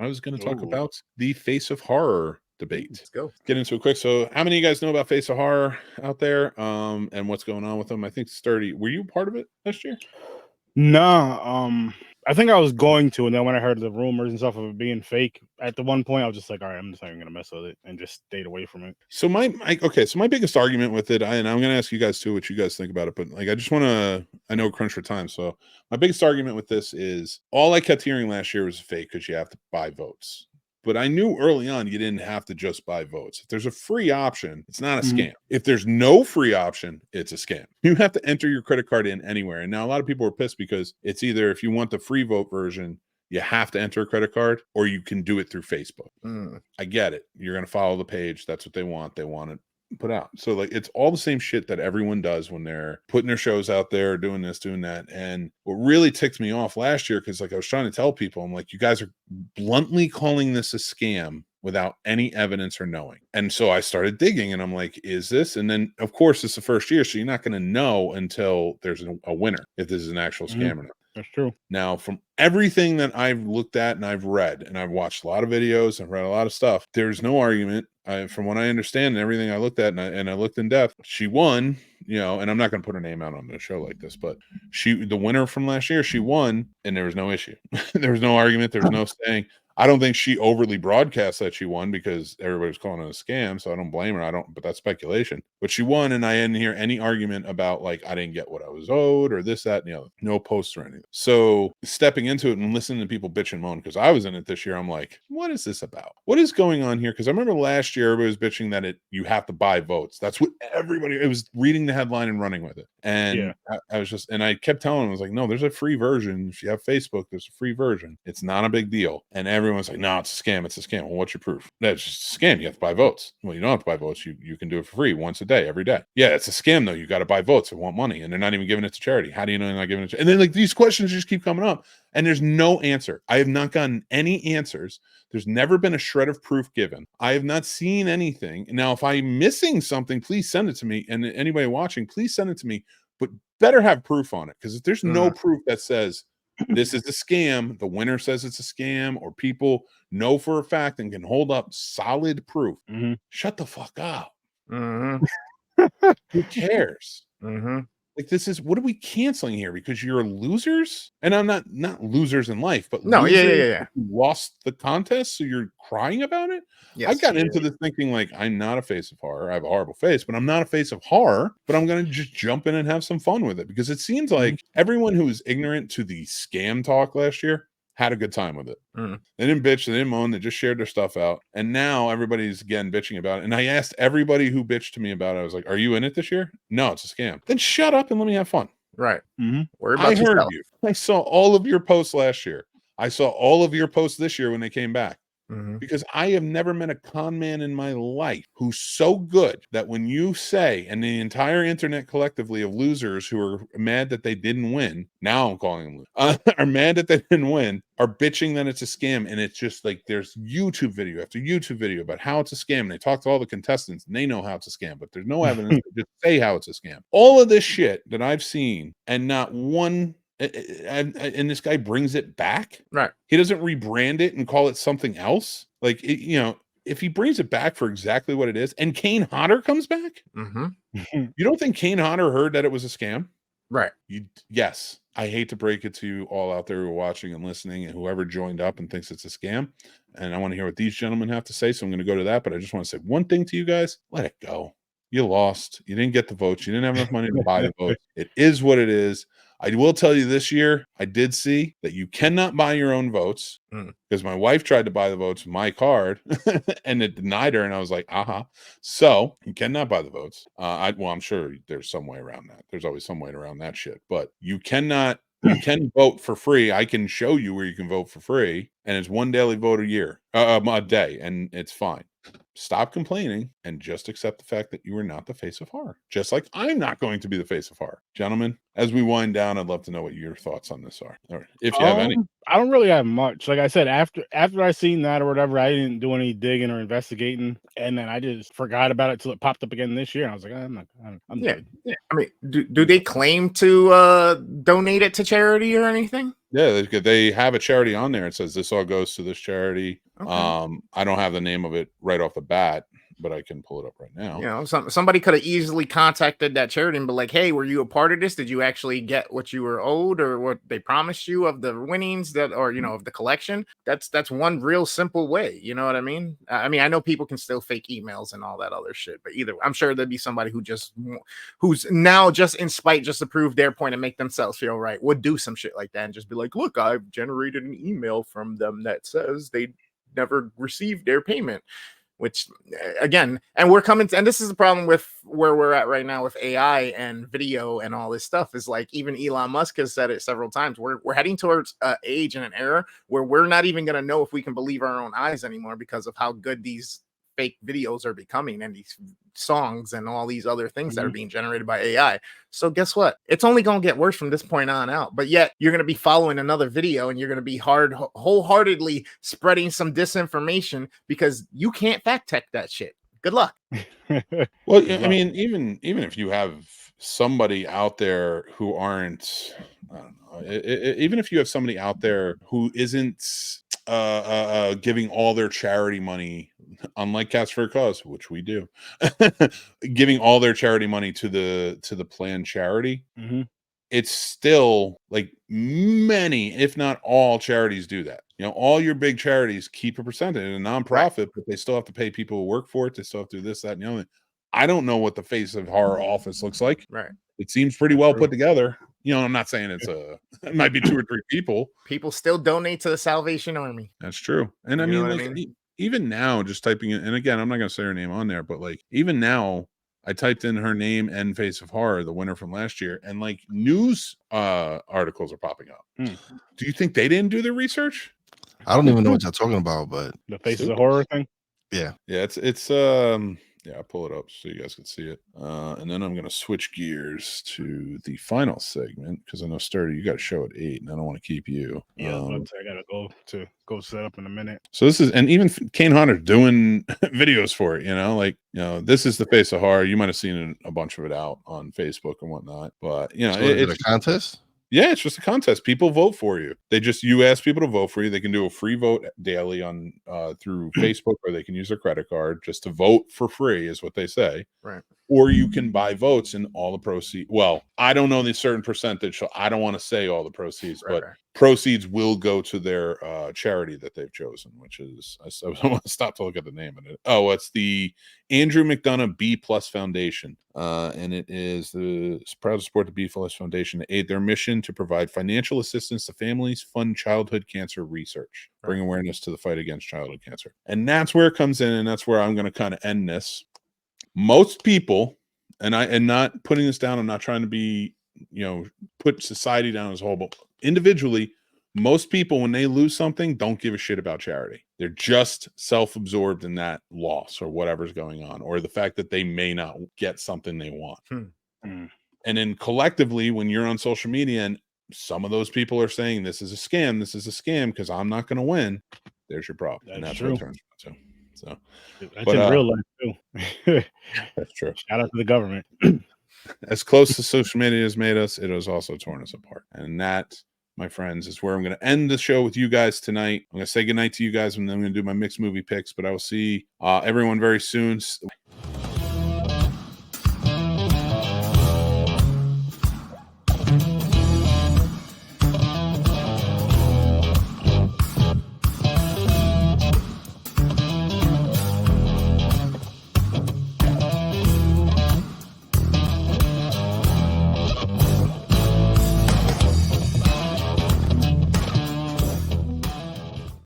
I was going to talk about the Face of Horror debate. Let's go. Get into it quick. So how many of you guys know about Face of Horror out there and what's going on with them? I think Sturdy, were you part of it last year? No, I think I was going to, and then when I heard the rumors and stuff of it being fake, at the one point I was just like, all right, I'm just not even gonna mess with it, and just stayed away from it. So my biggest argument with it, and I'm gonna ask you guys too what you guys think about it, but like I know crunch for time, so my biggest argument with this is all I kept hearing last year was fake because you have to buy votes. But I knew early on you didn't have to just buy votes. If there's a free option, it's not a scam. If there's no free option, it's a scam. You have to enter your credit card in anywhere. And now a lot of people are pissed because it's either if you want the free vote version, you have to enter a credit card, or you can do it through Facebook. I get it. You're going to follow the page. That's what they want. They want it put out. So like it's all the same shit that everyone does when they're putting their shows out there, doing this, doing that. And what really ticked me off last year, because like I was trying to tell people, I'm like, you guys are bluntly calling this a scam without any evidence or knowing. And so I started digging and I'm like, is this? And then of course it's the first year, so you're not going to know until there's a winner if this is an actual scam or not. That's true. Now, from everything that I've looked at and I've read, and I've watched a lot of videos, I've read a lot of stuff, there's no argument. From what I understand and everything I looked at and I looked in depth, she won, and I'm not going to put her name out on the show like this, but the winner from last year, she won and there was no issue. There was no argument. There was no saying. I don't think she overly broadcast that she won because everybody was calling it a scam. So I don't blame her. But that's speculation. But she won, and I didn't hear any argument about like I didn't get what I was owed or this, that, and the other. No posts or anything. So stepping into it and listening to people bitch and moan, because I was in it this year, I'm like, what is this about? What is going on here? Because I remember last year everybody was bitching that you have to buy votes. That's what it was reading the headline and running with it. And I was just, and I kept telling them, I was like, no, there's a free version. If you have Facebook, there's a free version. It's not a big deal. And everyone's like, no, it's a scam. It's a scam. Well, what's your proof? That's just a scam. You have to buy votes. Well, you don't have to buy votes. You can do it for free once a day, every day. Yeah, it's a scam though. You got to buy votes. They want money, and they're not even giving it to charity. How do you know they're not giving it and then like these questions just keep coming up, and there's no answer. I have not gotten any answers. There's never been a shred of proof given. I have not seen anything. Now, if I'm missing something, please send it to me. And anybody watching, please send it to me. But better have proof on it, because if there's no proof that says this is a scam, the winner says it's a scam, or people know for a fact and can hold up solid proof, shut the fuck up. Who cares? Like, this is, what are we canceling here? Because you're losers? And I'm not losers in life, but no, yeah. Who lost the contest, so you're crying about it? Yes, I got into this thinking like, I'm not a face of horror. I have a horrible face, but I'm not a face of horror. But I'm going to just jump in and have some fun with it, because it seems like everyone who was ignorant to the scam talk last year had a good time with it. They didn't bitch, they didn't moan, they just shared their stuff out. And now everybody's again bitching about it. And I asked everybody who bitched to me about it, I was like, are you in it this year? No, it's a scam. Then shut up and let me have fun. Right. I heard you. I saw all of your posts last year. I saw all of your posts this year when they came back. Because I have never met a con man in my life who's so good that when you say, and the entire internet collectively of losers who are mad that they didn't win, now I'm calling them are mad that they didn't win, are bitching that it's a scam. And it's just like there's YouTube video after YouTube video about how it's a scam. And they talk to all the contestants and they know how it's a scam, but there's no evidence to just say how it's a scam. All of this shit that I've seen, and not one. And this guy brings it back. Right. He doesn't rebrand it and call it something else. Like, if he brings it back for exactly what it is, and Kane Hodder comes back, you don't think Kane Hodder heard that it was a scam? Right. Yes. I hate to break it to you all out there who are watching and listening, and whoever joined up and thinks it's a scam. And I want to hear what these gentlemen have to say. So I'm going to go to that. But I just want to say one thing to you guys. Let it go. You lost. You didn't get the votes. You didn't have enough money to buy the votes. It is what it is. I will tell you this year, I did see that you cannot buy your own votes, because my wife tried to buy the votes with my card and it denied her. And I was like, So you cannot buy the votes. I'm sure there's some way around that. There's always some way around that shit, but you cannot. You can vote for free. I can show you where you can vote for free, and it's one daily vote a day, and it's fine. Stop complaining and just accept the fact that you are not the face of horror. Just like I'm not going to be the face of horror. Gentlemen, as we wind down, I'd love to know what your thoughts on this are, or if you have any. I don't really have much. Like I said, after I seen that or whatever, I didn't do any digging or investigating, and then I just forgot about it till it popped up again this year. I was like, I'm good. Yeah. I mean, do they claim to donate it to charity or anything? Yeah, they have a charity on there. It says this all goes to this charity. Okay. I don't have the name of it right off the bat, but I can pull it up right now. You know, somebody could have easily contacted that charity and be like, "Hey, were you a part of this? Did you actually get what you were owed, or what they promised you of the winnings that, or of the collection?" That's one real simple way. You know what I mean? I know people can still fake emails and all that other shit, but either I'm sure there'd be somebody who's now just in spite, just to prove their point and make themselves feel right, would do some shit like that and just be like, "Look, I've generated an email from them that says they never received their payment." Which, again, and we're coming to, and this is the problem with where we're at right now with AI and video and all this stuff, is like, even Elon Musk has said it several times. We're heading towards an age and an era where we're not even going to know if we can believe our own eyes anymore because of how good these fake videos are becoming, and these songs and all these other things that are being generated by AI. So guess what? It's only going to get worse from this point on out. But yet you're going to be following another video and you're going to be wholeheartedly spreading some disinformation because you can't fact check that shit. Good luck. Well, I mean, even if you have somebody out there who aren't, I don't know, even if you have somebody out there who isn't giving all their charity money, unlike Cats for a Cause, which we do, giving all their charity money to the planned charity, it's still like many, if not all, charities do that. You know, all your big charities keep a percentage in a nonprofit, but they still have to pay people who work for it. They still have to do this, that, and the other. I don't know what the Face of Horror office looks like. Right. It seems pretty well put together. You know, I'm not saying it might be 2 or 3 people. People still donate to the Salvation Army. That's true. And I mean, even now, just typing it, and again, I'm not going to say her name on there, but like, even now, I typed in her name and Face of Horror, the winner from last year, and like news articles are popping up. Do you think they didn't do their research? I don't even know what you're talking about, but the Faces of Horror thing. Yeah, it's yeah, I'll pull it up so you guys can see it. And then I'm going to switch gears to the final segment because I know, Sturdy, you got a show at 8 and I don't want to keep you. Yeah, I got to go set up in a minute. So this is, and even Kane Hunter's doing videos for it, this is the Face of Horror. You might have seen a bunch of it out on Facebook and whatnot, but so it's a contest. Yeah, it's just a contest. People vote for you. You ask people to vote for you. They can do a free vote daily on through Facebook, or they can use their credit card just to vote for free, is what they say. Right. Or you can buy votes and all the proceeds. Well, I don't know the certain percentage, so I don't want to say all the proceeds, but proceeds will go to their charity that they've chosen, which is, I want to stop to look at the name of it. Oh, it's the Andrew McDonough B Plus Foundation. And it is proud to support the B Plus Foundation to aid their mission to provide financial assistance to families, fund childhood cancer research, bring awareness to the fight against childhood cancer. And that's where it comes in, and that's where I'm going to kind of end this. Most people, and not putting this down, I'm not trying to be, put society down as a whole, but individually, most people, when they lose something, don't give a shit about charity. They're just self-absorbed in that loss or whatever's going on, or the fact that they may not get something they want. And then collectively, when you're on social media and some of those people are saying this is a scam because I'm not going to win, there's your problem. That's true. What it turns out to. So that's in real life too. That's true. Shout out to the government. As close as social media has made us, it has also torn us apart. And that, my friends, is where I'm going to end the show with you guys tonight. I'm going to say goodnight to you guys, and then I'm going to do my mixed movie picks, but I will see everyone very soon.